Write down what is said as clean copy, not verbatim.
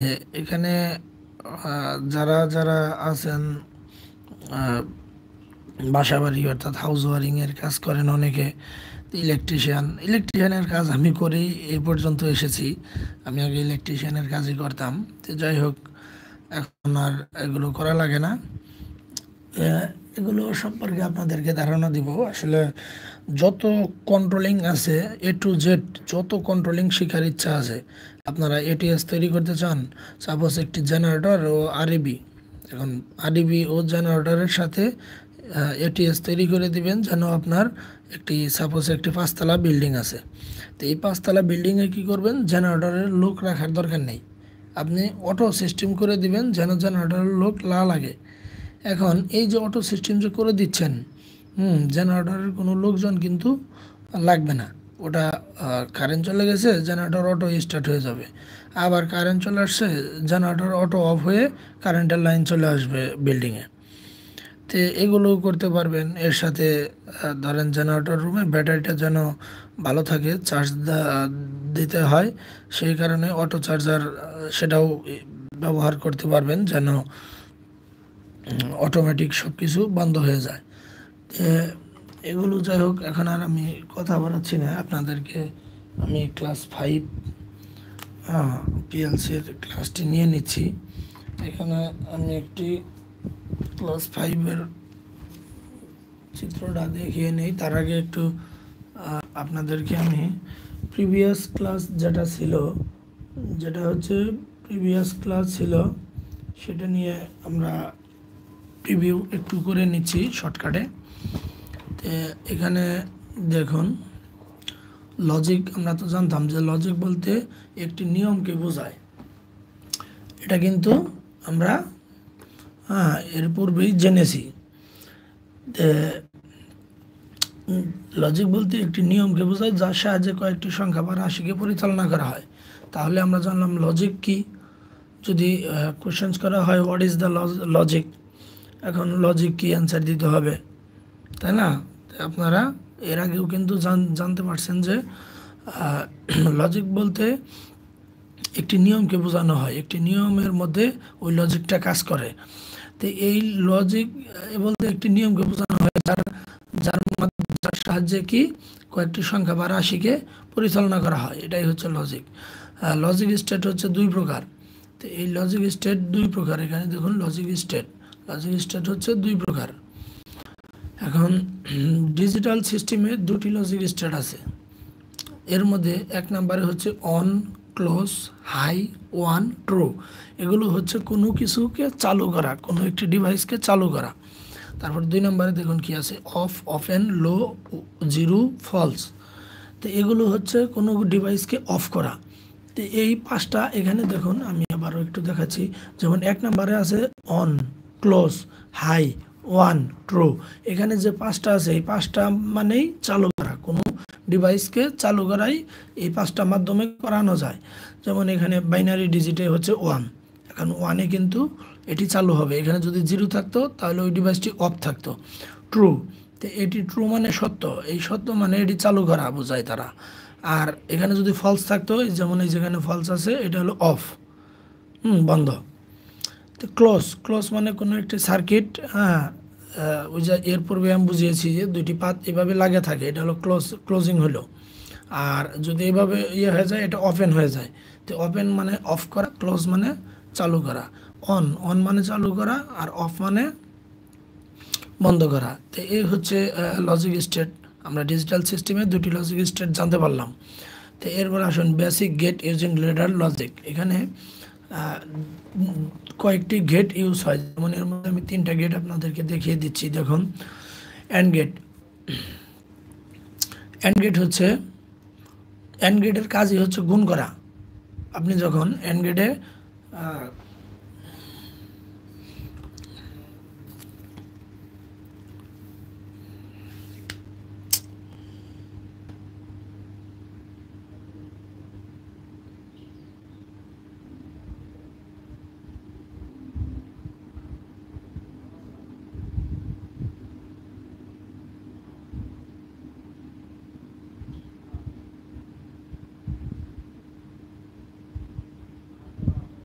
এখানে যারা আছেন বাসাবাড়ি অর্থাৎ হাউস ওয়ারিংয়ের কাজ করেন অনেকে, ইলেকট্রিশিয়ানের কাজ আমি করেই এই পর্যন্ত এসেছি। আমি আগে ইলেকট্রিশিয়ানের কাজই করতাম। তো যাই হোক, এখন আর এগুলো করা লাগে না। এগুলো সম্পর্কে আপনাদেরকে ধারণা দিব। আসলে যত কন্ট্রোলিং আছে, A to Z যত কন্ট্রোলিং শেখার ইচ্ছা আছে, আপনারা এটিএস তৈরি করতে চান, সাপোজ একটি জেনারেটর ও আরইবি, এখন আরইবি ও জেনারেটরের সাথে এটিএস তৈরি করে দিবেন, যেন আপনার সাপোজ একটি পাঁচতলা বিল্ডিং আছে। তো এই পাঁচতলা বিল্ডিংয়ে কী করবেন, জেনারেটরের লোক রাখার দরকার নেই, আপনি অটো সিস্টেম করে দিবেন যেন জেনারেটরের লোক না লাগে। এখন এই যে অটো সিস্টেম যে করে দিচ্ছেন, জেনারেটরের কোনো লোকজন কিন্তু লাগবে না। ওটা কারেন্ট চলে গেছে, জেনারেটর অটো স্টার্ট হয়ে যাবে। আবার কারেন্ট চলে আসছে, জেনারেটর অটো অফ হয়ে কারেন্টের লাইন চলে আসবে বিল্ডিংয়ে। তো এগুলোও করতে পারবেন। এর সাথে ধরেন জেনারেটর রুমে ব্যাটারিটা যেন ভালো থাকে, চার্জ দিতে হয়, সেই কারণে অটো চার্জার সেটাও ব্যবহার করতে পারবেন, যেন অটোমেটিক সব কিছু বন্ধ হয়ে যায়। এগুলো যাই হোক, এখন আর আমি কথা বাড়াচ্ছি না, আপনাদেরকে আমি ক্লাস 5 পিএলসির ক্লাসটি নিয়ে নিচ্ছি। এখানে আমি একটি ক্লাস 5-এর চিত্রটা দেখিয়ে নেই। তার আগে একটু আপনাদেরকে আমি প্রিভিয়াস ক্লাস ছিল সেটা নিয়ে আমরা প্রিভিউ একটু করে নিচ্ছি শর্টকাটে। তো এখানে দেখুন, লজিক, আমরা তো জানতাম যে লজিক বলতে একটি নিয়মকে বোঝায়। এটা কিন্তু আমরা এর পূর্বেই জেনেছি। লজিক বলতে একটি নিয়মকে বোঝায় যার সাহায্যে কয়েকটি সংখ্যা বা রাশিকে পরিচালনা করা হয়। তাহলে আমরা জানলাম লজিক কি। যদি কোশ্চেন্স করা হয় হোয়াট ইজ দ্য লজিক, এখন লজিক কি অ্যান্সার দিতে হবে, তাই না? আপনারা এর আগেও কিন্তু জানতে পারছেন যে লজিক বলতে একটি নিয়মকে বোঝানো হয়, একটি নিয়মের মধ্যে ওই লজিকটা কাজ করে। তো এই লজিক বলতে একটি নিয়মকে বোঝানো হয় যার যার সাহায্যে কি কয়েকটি সংখ্যা বা রাশিকে পরিচালনা করা হয়, এটাই হচ্ছে লজিক। লজিক স্টেট হচ্ছে দুই প্রকার। তো এই লজিক স্টেট দুই প্রকার। এখানে দেখুন লজিক স্টেট হচ্ছে দুই প্রকার। এখন ডিজিটাল সিস্টেমে দুটি লজিক স্টেট আছে। এর মধ্যে এক নম্বরে হচ্ছে on, close, high, one, true. এগুলো হচ্ছে কোনো কিছুকে চালু করা, কোনো একটি ডিভাইসকে চালু করা। তারপর 2 নম্বরে দেখুন কি আছে, off, open, low, zero, false. তো এগুলো হচ্ছে কোনো ডিভাইসকে অফ করা। তো এই 5টা এখানে দেখুন, আমি আবারও একটু দেখাচ্ছি। যেমন 1 নম্বরে আছে on, close, high, one, true. এখানে যে 5টা আছে, এই 5টা মানেই চালু করা, কোনো ডিভাইসকে চালু করাই এই 5টা মাধ্যমে করানো যায়। যেমন এখানে বাইনারি ডিজিটে হচ্ছে 1, এখন 1-এ কিন্তু এটি চালু হবে। এখানে যদি 0 থাকতো তাহলে ওই ডিভাইসটি অফ থাকতো। ট্রু, তো এটি ট্রু মানে সত্য, এই সত্য মানে এটি চালু করা বোঝায় তারা। আর এখানে যদি ফলস থাকতো, যেমন এই যেখানে ফলস আছে, এটা হলো অফ, বন্ধ। তো ক্লোজ মানে কোনো একটি সার্কিট, ওই যে এর পূর্বে আমি বুঝিয়েছি যে দুইটি পাত এভাবে লাগে থাকে, এটা হলো ক্লোজিং হলো। আর যদি এভাবে হয়ে যায়, এটা ওপেন হয়ে যায়। তো ওপেন মানে অফ করা, ক্লোজ মানে চালু করা। অন মানে চালু করা, আর অফ মানে বন্ধ করা। তো এই হচ্ছে লজিক স্টেট। আমরা ডিজিটাল সিস্টেমে দুটি লজিক স্টেট জানতে পারলাম। তো এরপর আসুন basic gate using ladder logic. এখানে কয়েকটি গেট ইউজ হয়, যেমন এর মধ্যে আমি 3টা গেট আপনাদেরকে দেখিয়ে দিচ্ছি। দেখুন, অ্যান্ড গেটের কাজই হচ্ছে গুণ করা। আপনি যখন অ্যান্ড গেটে